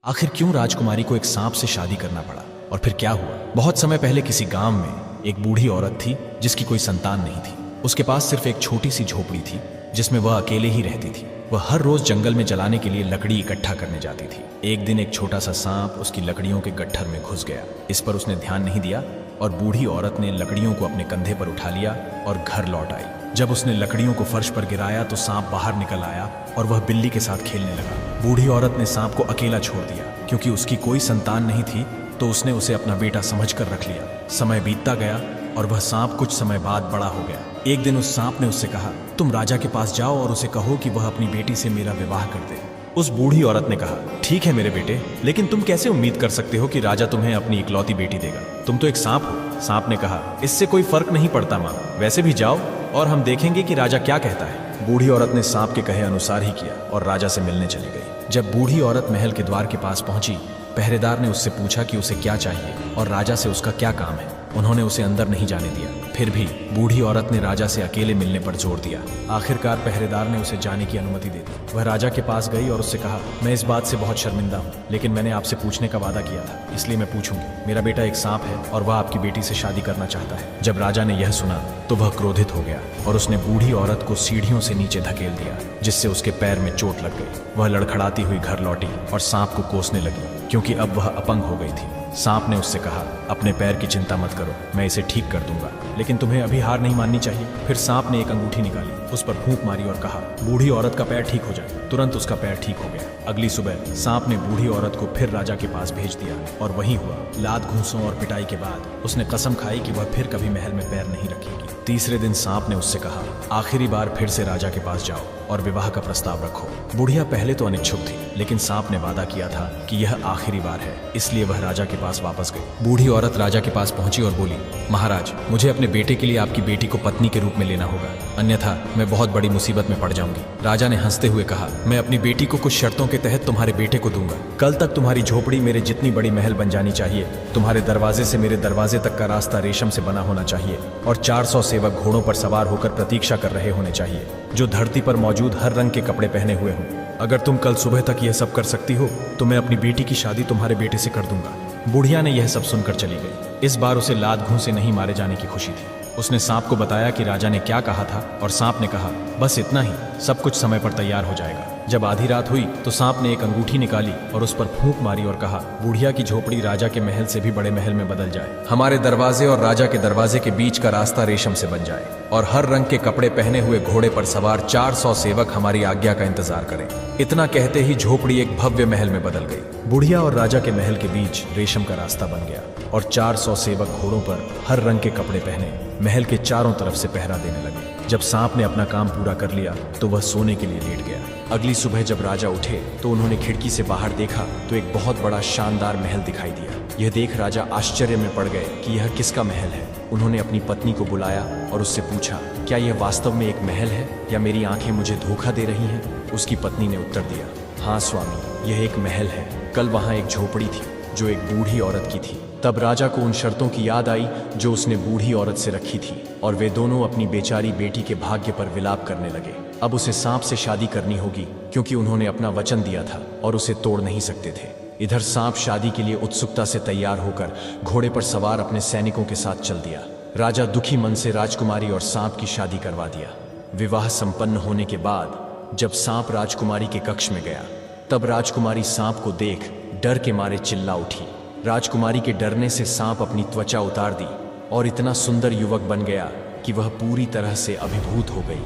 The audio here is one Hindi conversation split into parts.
आखिर क्यों राजकुमारी को एक सांप से शादी करना पड़ा और फिर क्या हुआ? बहुत समय पहले किसी गांव में एक बूढ़ी औरत थी जिसकी कोई संतान नहीं थी। उसके पास सिर्फ एक छोटी सी झोपड़ी थी जिसमें वह अकेले ही रहती थी। वह हर रोज जंगल में जलाने के लिए लकड़ी इकट्ठा करने जाती थी। एक दिन एक छोटा सा सांप उसकी लकड़ियों के गट्ठर में घुस गया। इस पर उसने ध्यान नहीं दिया और बूढ़ी औरत ने लकड़ियों को अपने कंधे पर उठा लिया और घर लौट आई। जब उसने लकड़ियों को फर्श पर गिराया तो सांप बाहर निकल आया और वह बिल्ली के साथ खेलने लगा। बूढ़ी औरत ने सांप को अकेला छोड़ दिया। क्योंकि उसकी कोई संतान नहीं थी तो उसने उसे अपना बेटा समझकर रख लिया। समय बीतता गया और वह सांप कुछ समय बाद बड़ा हो गया। एक दिन उस सांप ने उससे कहा, तुम राजा के पास जाओ और उसे कहो कि वह अपनी बेटी से मेरा विवाह कर दे। उस बूढ़ी औरत ने कहा, ठीक है मेरे बेटे, लेकिन तुम कैसे उम्मीद कर सकते हो कि राजा तुम्हें अपनी इकलौती बेटी देगा? तुम तो एक सांप हो। सांप ने कहा, इससे कोई फर्क नहीं पड़ता माँ, वैसे भी जाओ और हम देखेंगे कि राजा क्या कहता है। बूढ़ी औरत ने सांप के कहे अनुसार ही किया और राजा से मिलने चली गई। जब बूढ़ी औरत महल के द्वार के पास पहुंची, पहरेदार ने उससे पूछा कि उसे क्या चाहिए और राजा से उसका क्या काम है। उन्होंने उसे अंदर नहीं जाने दिया। फिर भी बूढ़ी औरत ने राजा से अकेले मिलने पर जोर दिया। आखिरकार पहरेदार ने उसे जाने की अनुमति दे दी। वह राजा के पास गई और उससे कहा, मैं इस बात से बहुत शर्मिंदा हूँ, लेकिन मैंने आपसे पूछने का वादा किया था, इसलिए मैं पूछूंगी। मेरा बेटा एक सांप है और वह आपकी बेटी से शादी करना चाहता है। जब राजा ने यह सुना तो वह क्रोधित हो गया और उसने बूढ़ी औरत को सीढ़ियों से नीचे धकेल दिया, जिससे उसके पैर में चोट लग गई। वह लड़खड़ाती हुई घर लौटी और सांप को कोसने लगी, क्योंकि अब वह अपंग हो गई थी। सांप ने उससे कहा, अपने पैर की चिंता मत करो, मैं इसे ठीक कर दूंगा, लेकिन तुम्हें अभी हार नहीं माननी चाहिए। फिर सांप ने एक अंगूठी निकाली, उस पर फूंक मारी और कहा, बूढ़ी औरत का पैर ठीक हो जाए। तुरंत उसका पैर ठीक हो गया। अगली सुबह सांप ने बूढ़ी औरत को फिर राजा के पास भेज दिया और वही हुआ। लात घूंसों और पिटाई के बाद उसने कसम खाई कि वह फिर कभी महल में पैर नहीं रखेगी। तीसरे दिन सांप ने उससे कहा, आखिरी बार फिर से राजा के पास जाओ और विवाह का प्रस्ताव रखो। बुढ़िया पहले तो अनिच्छुक थी, लेकिन सांप ने वादा किया था कि यह आखिरी बार है, इसलिए वह राजा के पास वापस गई। बूढ़ी औरत राजा के पास पहुंची और बोली, महाराज, मुझे अपने बेटे के लिए आपकी बेटी को पत्नी के रूप में लेना होगा, अन्यथा मैं बहुत बड़ी मुसीबत में पड़ जाऊंगी। राजा ने हंसते हुए कहा, मैं अपनी बेटी को कुछ शर्तों के तहत तुम्हारे बेटे को दूंगा। कल तक तुम्हारी झोपड़ी मेरे जितनी बड़ी महल बन जानी चाहिए, तुम्हारे दरवाजे से मेरे दरवाजे तक का रास्ता रेशम से बना होना चाहिए और 400 सेवक घोड़ों पर सवार होकर प्रतीक्षा कर रहे होने चाहिए, जो धरती पर मौजूद हर रंग के कपड़े पहने हुए हों। अगर तुम कल सुबह तक यह सब कर सकती हो तो मैं अपनी बेटी की शादी तुम्हारे बेटे से कर दूंगा। बुढ़िया ने यह सब सुनकर चली गई। इस बार उसे लात घूंसे नहीं मारे जाने की खुशी थी। उसने सांप को बताया कि राजा ने क्या कहा था और सांप ने कहा, बस इतना ही, सब कुछ समय पर तैयार हो जाएगा। जब आधी रात हुई तो सांप ने एक अंगूठी निकाली और उस पर फूंक मारी और कहा, बुढ़िया की झोपड़ी राजा के महल से भी बड़े महल में बदल जाए, हमारे दरवाजे और राजा के दरवाजे के बीच का रास्ता रेशम से बन जाए और हर रंग के कपड़े पहने हुए घोड़े पर सवार 400 सेवक हमारी आज्ञा का इंतजार करें। इतना कहते ही झोपड़ी एक भव्य महल में बदल गई। बुढ़िया और राजा के महल के बीच रेशम का रास्ता बन गया और 400 सेवक घोड़ों पर हर रंग के कपड़े पहने महल के चारों तरफ से पहरा देने लगे। जब सांप ने अपना काम पूरा कर लिया तो वह सोने के लिए लेट गया। अगली सुबह जब राजा उठे तो उन्होंने खिड़की से बाहर देखा तो एक बहुत बड़ा शानदार महल दिखाई दिया। यह देख राजा आश्चर्य में पड़ गए कि यह किसका महल है। उन्होंने अपनी पत्नी को बुलाया और उससे पूछा, क्या यह वास्तव में एक महल है या मेरी आंखें मुझे धोखा दे रही हैं? उसकी पत्नी ने उत्तर दिया, हाँ स्वामी, यह एक महल है। कल वहाँ एक झोपड़ी थी जो एक बूढ़ी औरत की थी। तब राजा को उन शर्तों की याद आई जो उसने बूढ़ी औरत से रखी थी और वे दोनों अपनी बेचारी बेटी के भाग्य पर विलाप करने लगे। अब उसे सांप से शादी करनी होगी क्योंकि उन्होंने अपना वचन दिया था और उसे तोड़ नहीं सकते थे। इधर सांप शादी के लिए उत्सुकता से तैयार होकर घोड़े पर सवार अपने सैनिकों के साथ चल दिया। राजा दुखी मन से राजकुमारी और सांप की शादी करवा दिया। विवाह संपन्न होने के बाद जब सांप राजकुमारी के कक्ष में गया तब राजकुमारी सांप को देख डर के मारे चिल्ला उठी। राजकुमारी के डरने से सांप अपनी त्वचा उतार दी और इतना सुंदर युवक बन गया कि वह पूरी तरह से अभिभूत हो गई।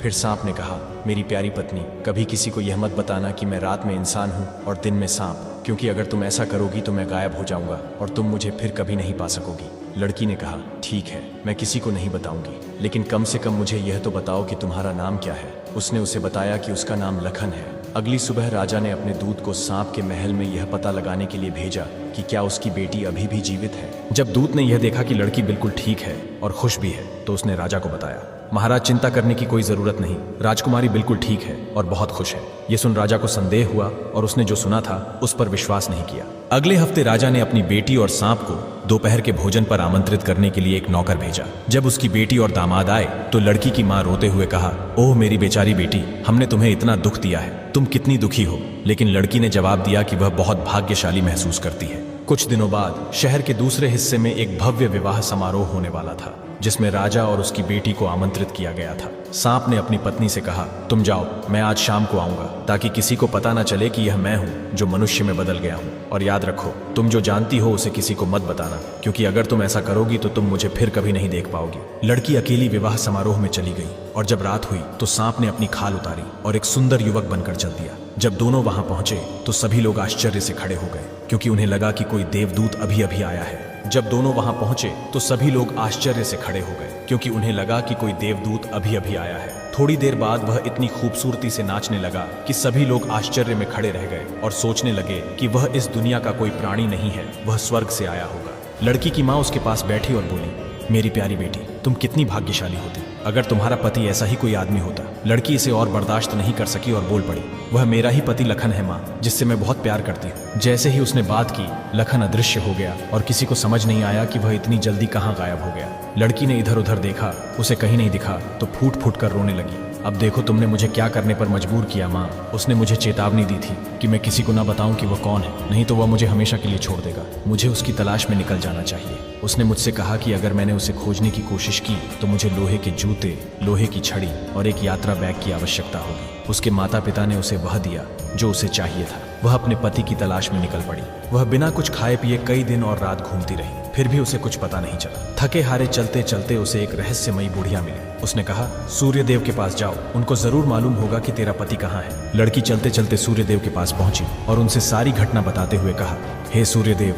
फिर सांप ने कहा, मेरी प्यारी पत्नी, कभी किसी को यह मत बताना कि मैं रात में इंसान हूँ और दिन में सांप, क्योंकि अगर तुम ऐसा करोगी तो मैं गायब हो जाऊंगा और तुम मुझे फिर कभी नहीं पा सकोगी। लड़की ने कहा, ठीक है, मैं किसी को नहीं बताऊंगी, लेकिन कम से कम मुझे यह तो बताओ कि तुम्हारा नाम क्या है। उसने उसे बताया कि उसका नाम लखन है। अगली सुबह राजा ने अपने दूत को सांप के महल में यह पता लगाने के लिए भेजा कि क्या उसकी बेटी अभी भी जीवित है। जब दूत ने यह देखा कि लड़की बिल्कुल ठीक है और खुश भी है तो उसने राजा को बताया, महाराज, चिंता करने की कोई जरूरत नहीं, राजकुमारी बिल्कुल ठीक है और बहुत खुश है। यह सुन राजा को संदेह हुआ और उसने जो सुना था उस पर विश्वास नहीं किया। अगले हफ्ते राजा ने अपनी बेटी और सांप को दोपहर के भोजन पर आमंत्रित करने के लिए एक नौकर भेजा। जब उसकी बेटी और दामाद आए तो लड़की की मां रोते हुए कहा, ओह मेरी बेचारी बेटी, हमने तुम्हें इतना दुख दिया है, तुम कितनी दुखी हो। लेकिन लड़की ने जवाब दिया कि वह बहुत भाग्यशाली महसूस करती है। कुछ दिनों बाद शहर के दूसरे हिस्से में एक भव्य विवाह समारोह होने वाला था, जिसमें राजा और उसकी बेटी को आमंत्रित किया गया था। सांप ने अपनी पत्नी से कहा, तुम जाओ, मैं आज शाम को आऊंगा, ताकि किसी को पता न चले कि यह मैं हूँ जो मनुष्य में बदल गया हूँ। और याद रखो, तुम जो जानती हो उसे किसी को मत बताना, क्योंकि अगर तुम ऐसा करोगी तो तुम मुझे फिर कभी नहीं देख पाओगी। लड़की अकेली विवाह समारोह में चली गई, और जब रात हुई तो सांप ने अपनी खाल उतारी और एक सुंदर युवक बनकर चल दिया। जब दोनों वहां पहुंचे तो सभी लोग आश्चर्य से खड़े हो गए, क्योंकि उन्हें लगा कि कोई देवदूत अभी अभी आया है। जब दोनों वहां पहुंचे तो सभी लोग आश्चर्य से खड़े हो गए, क्योंकि उन्हें लगा कि कोई देवदूत अभी अभी आया है। थोड़ी देर बाद वह इतनी खूबसूरती से नाचने लगा कि सभी लोग आश्चर्य में खड़े रह गए और सोचने लगे कि वह इस दुनिया का कोई प्राणी नहीं है, वह स्वर्ग से आया होगा। लड़की की माँ उसके पास बैठी और बोली, मेरी प्यारी बेटी, तुम कितनी भाग्यशाली होती अगर तुम्हारा पति ऐसा ही कोई आदमी होता। लड़की इसे और बर्दाश्त नहीं कर सकी और बोल पड़ी, वह मेरा ही पति लखन है माँ, जिससे मैं बहुत प्यार करती हूँ। जैसे ही उसने बात की, लखन अदृश्य हो गया और किसी को समझ नहीं आया कि वह इतनी जल्दी कहाँ गायब हो गया। लड़की ने इधर उधर देखा, उसे कहीं नहीं दिखा तो फूट फूट कर रोने लगी। अब देखो तुमने मुझे क्या करने पर मजबूर किया माँ। उसने मुझे चेतावनी दी थी कि मैं किसी को ना बताऊं कि वह कौन है, नहीं तो वह मुझे हमेशा के लिए छोड़ देगा। मुझे उसकी तलाश में निकल जाना चाहिए। उसने मुझसे कहा कि अगर मैंने उसे खोजने की कोशिश की तो मुझे लोहे के जूते, लोहे की छड़ी और एक यात्रा बैग की आवश्यकता होगी। उसके माता पिता ने उसे वह दिया जो उसे चाहिए था। वह अपने पति की तलाश में निकल पड़ी। वह बिना कुछ खाए पिए कई दिन और रात घूमती रही, फिर भी उसे कुछ पता नहीं चला। थके हारे चलते चलते उसे एक रहस्यमयी बुढ़िया मिली। उसने कहा, सूर्यदेव के पास जाओ, उनको जरूर मालूम होगा कि तेरा पति कहाँ है। लड़की चलते चलते सूर्यदेव के पास पहुंची और उनसे सारी घटना बताते हुए कहा, हे सूर्यदेव,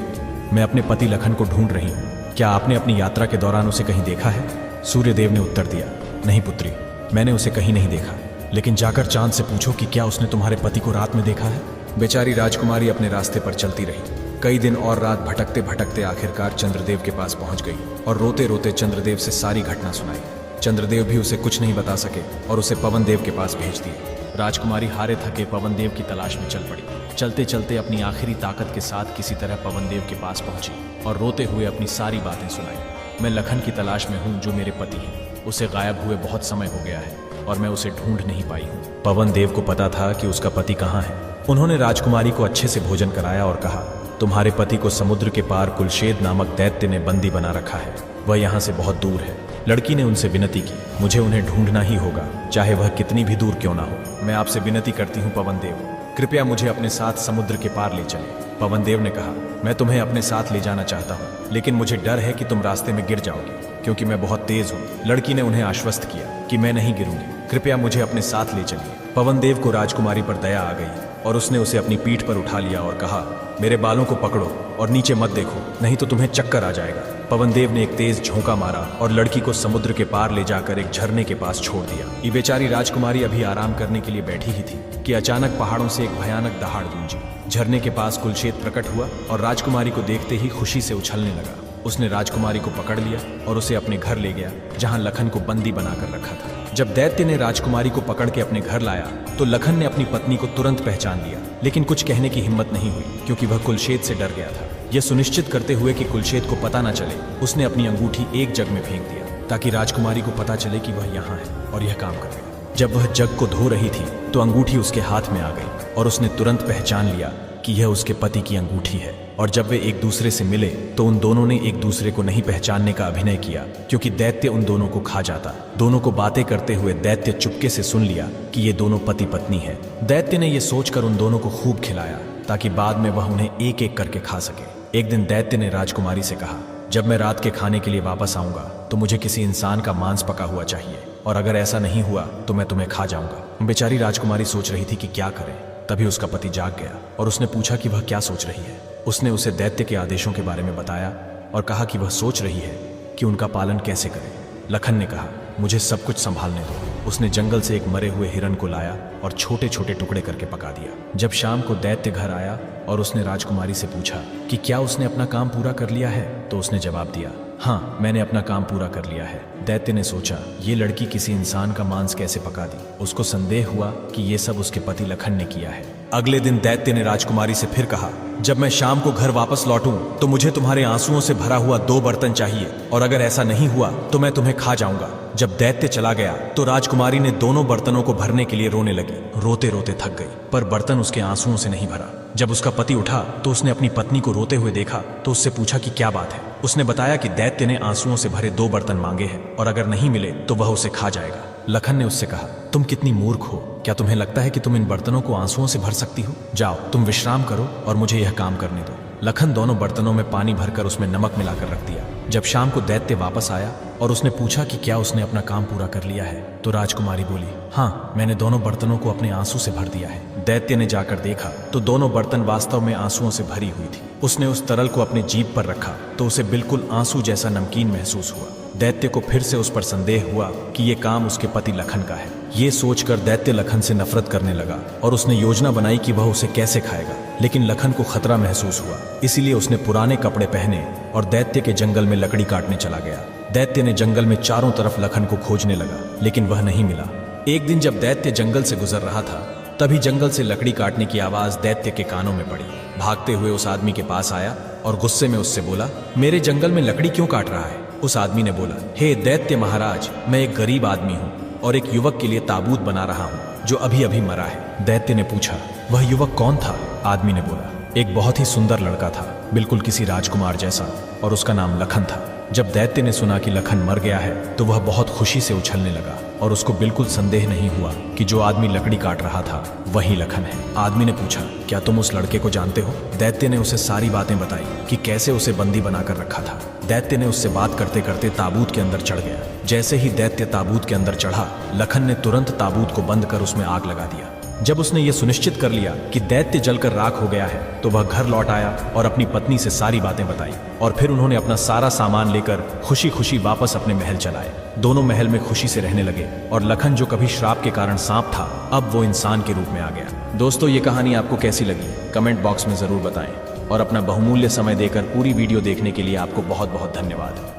मैं अपने पति लखन को ढूंढ रही हूँ, क्या आपने अपनी यात्रा के दौरान उसे कहीं देखा है? सूर्यदेव ने उत्तर दिया, नहीं पुत्री, मैंने उसे कहीं नहीं देखा, लेकिन जाकर चांद से पूछो कि क्या उसने तुम्हारे पति को रात में देखा है। बेचारी राजकुमारी अपने रास्ते पर चलती रही। कई दिन और रात भटकते भटकते आखिरकार चंद्रदेव के पास पहुंच गई और रोते रोते चंद्रदेव से सारी घटना सुनाई। चंद्रदेव भी उसे कुछ नहीं बता सके और उसे पवन देव के पास भेज दिए। राजकुमारी हारे थके पवन देव की तलाश में चल पड़ी। चलते चलते अपनी आखिरी ताकत के साथ किसी तरह पवन देव के पास पहुंची और रोते हुए अपनी सारी बातें सुनाई। मैं लखन की तलाश में हूँ जो मेरे पति हैं। उसे गायब हुए बहुत समय हो गया है और मैं उसे ढूंढ नहीं पाई हूँ। पवन देव को पता था कि उसका पति कहाँ है। उन्होंने राजकुमारी को अच्छे से भोजन कराया और कहा, तुम्हारे पति को समुद्र के पार कुलशेद नामक दैत्य ने बंदी बना रखा है, वह यहाँ से बहुत दूर है। लड़की ने उनसे विनती की, मुझे उन्हें ढूंढना ही होगा, चाहे वह कितनी भी दूर क्यों ना हो। मैं आपसे विनती करती हूँ पवन देव, कृपया मुझे अपने साथ समुद्र के पार ले चले। पवन देव ने कहा, मैं तुम्हें अपने साथ ले जाना चाहता हूँ, लेकिन मुझे डर है कि तुम रास्ते में गिर जाओगे, क्योंकि मैं बहुत तेज हूँ। लड़की ने उन्हें आश्वस्त किया कि मैं नहीं गिरूंगी, कृपया मुझे अपने साथ ले चलिए। पवन देव को राजकुमारी पर दया आ गई और उसने उसे अपनी पीठ पर उठा लिया और कहा, मेरे बालों को पकड़ो और नीचे मत देखो, नहीं तो तुम्हें चक्कर आ जाएगा। पवन देव ने एक तेज झोंका मारा और लड़की को समुद्र के पार ले जाकर एक झरने के पास छोड़ दिया। ये बेचारी राजकुमारी अभी आराम करने के लिए बैठी ही थी कि अचानक पहाड़ों से एक भयानक दहाड़ गूंजी। झरने के पास कुलशेद प्रकट हुआ और राजकुमारी को देखते ही खुशी से उछलने लगा। उसने राजकुमारी को पकड़ लिया और उसे अपने घर ले गया, जहां लखन को बंदी बनाकर रखा था। जब दैत्य ने राजकुमारी को पकड़ के अपने घर लाया तो लखन ने अपनी पत्नी को तुरंत पहचान लिया, लेकिन कुछ कहने की हिम्मत नहीं हुई, क्योंकि वह कुलशेद से डर गया था। यह सुनिश्चित करते हुए कि कुलशेद को पता न चले, उसने अपनी अंगूठी एक जग में फेंक दिया, ताकि राजकुमारी को पता चले कि वह यहाँ है और यह काम करेगा। जब वह जग को धो रही थी तो अंगूठी उसके हाथ में आ गई और उसने तुरंत पहचान लिया कि यह उसके पति की अंगूठी है। और जब वे एक दूसरे से मिले तो उन दोनों ने एक दूसरे को नहीं पहचानने का अभिनय किया, क्योंकि दैत्य उन दोनों को खा जाता। दोनों को बातें करते हुए दैत्य चुपके से सुन लिया कि ये दोनों पति पत्नी हैं। दैत्य ने यह सोचकर उन दोनों को खूब खिलाया ताकि बाद में वह उन्हें एक एक करके खा सके। एक दिन दैत्य ने राजकुमारी से कहा, जब मैं रात के खाने के लिए वापस आऊंगा तो मुझे किसी इंसान का मांस पका हुआ चाहिए, और अगर ऐसा नहीं हुआ तो मैं तुम्हें खा जाऊंगा। बेचारी राजकुमारी सोच रही थी कि क्या करे। तभी उसका पति जाग गया और उसने पूछा कि वह क्या सोच रही है। उसने उसे दैत्य के आदेशों के बारे में बताया और कहा कि वह सोच रही है कि उनका पालन कैसे करे। लखन ने कहा, मुझे सब कुछ संभालने दो। उसने जंगल से एक मरे हुए हिरन को लाया और छोटे छोटे टुकड़े करके पका दिया। जब शाम को दैत्य घर आया और उसने राजकुमारी से पूछा कि क्या उसने अपना काम पूरा कर लिया है, तो उसने जवाब दिया, हाँ, मैंने अपना काम पूरा कर लिया है। दैत्य ने सोचा, ये लड़की किसी इंसान का मांस कैसे पका दी। उसको संदेह हुआ कि ये सब उसके पति लखन ने किया है। अगले दिन दैत्य ने राजकुमारी से फिर कहा, जब मैं शाम को घर वापस लौटूं तो मुझे तुम्हारे आंसुओं से भरा हुआ 2 बर्तन चाहिए, और अगर ऐसा नहीं हुआ तो मैं तुम्हें खा जाऊंगा। जब दैत्य चला गया तो राजकुमारी ने दोनों बर्तनों को भरने के लिए रोने लगी। रोते रोते थक गई, पर बर्तन उसके आंसुओं से नहीं भरा। जब उसका पति उठा तो उसने अपनी पत्नी को रोते हुए देखा तो उससे पूछा कि क्या बात है। उसने बताया कि दैत्य ने आंसुओं से भरे 2 बर्तन मांगे हैं, और अगर नहीं मिले तो वह उसे खा जाएगा। लखन ने उससे कहा, तुम कितनी मूर्ख हो, क्या तुम्हें लगता है कि तुम इन बर्तनों को आंसुओं से भर सकती हो? जाओ तुम विश्राम करो और मुझे यह काम करने दो। लखन दोनों बर्तनों में पानी भरकर उसमें नमक मिलाकर रख दिया। जब शाम को दैत्य वापस आया और उसने पूछा कि क्या उसने अपना काम पूरा कर लिया है, तो राजकुमारी बोली, हाँ, मैंने दोनों बर्तनों को अपने आंसू से भर दिया है। दैत्य ने जाकर देखा तो दोनों बर्तन वास्तव में आंसुओं से भरी हुई थी। उसने उस तरल को अपनी जीभ पर रखा तो उसे बिल्कुल आंसू जैसा नमकीन महसूस हुआ। दैत्य को फिर से उस पर संदेह हुआ कि ये काम उसके पति लखन का है। ये सोचकर दैत्य लखन से नफरत करने लगा और उसने योजना बनाई कि वह उसे कैसे खाएगा। लेकिन लखन को खतरा महसूस हुआ, इसीलिए उसने पुराने कपड़े पहने और दैत्य के जंगल में लकड़ी काटने चला गया। दैत्य ने जंगल में चारों तरफ लखन को खोजने लगा, लेकिन वह नहीं मिला। एक दिन जब दैत्य जंगल से गुजर रहा था, तभी जंगल से लकड़ी काटने की आवाज दैत्य के कानों में पड़ी। भागते हुए उस आदमी के पास आया और गुस्से में उससे बोला, मेरे जंगल में लकड़ी क्यों काट रहा है? उस आदमी ने बोला, हे दैत्य महाराज, मैं एक गरीब आदमी हूँ और एक युवक के लिए ताबूत बना रहा हूँ जो अभी अभी मरा है। दैत्य ने पूछा, वह युवक कौन था? आदमी ने बोला, एक बहुत ही सुंदर लड़का था, बिल्कुल किसी राजकुमार जैसा, और उसका नाम लखन था। जब दैत्य ने सुना कि लखन मर गया है तो वह बहुत खुशी से उछलने लगा और उसको बिल्कुल संदेह नहीं हुआ कि जो आदमी लकड़ी काट रहा था वही लखन है। आदमी ने पूछा, क्या तुम उस लड़के को जानते हो? दैत्य ने उसे सारी बातें बताई कि कैसे उसे बंदी बनाकर रखा था। दैत्य ने उससे बात करते करते ताबूत के अंदर चढ़ गया। जैसे ही दैत्य ताबूत के अंदर चढ़ा, लखन ने तुरंत ताबूत को बंद कर उसमें आग लगा दिया। जब उसने ये सुनिश्चित कर लिया कि दैत्य जलकर राख हो गया है तो वह घर लौट आया और अपनी पत्नी से सारी बातें बताई, और फिर उन्होंने अपना सारा सामान लेकर खुशी खुशी वापस अपने महल चलाए। दोनों महल में खुशी से रहने लगे और लखन, जो कभी श्राप के कारण सांप था, अब वो इंसान के रूप में आ गया। दोस्तों, ये कहानी आपको कैसी लगी कमेंट बॉक्स में जरूर बताएं, और अपना बहुमूल्य समय देकर पूरी वीडियो देखने के लिए आपको बहुत बहुत धन्यवाद।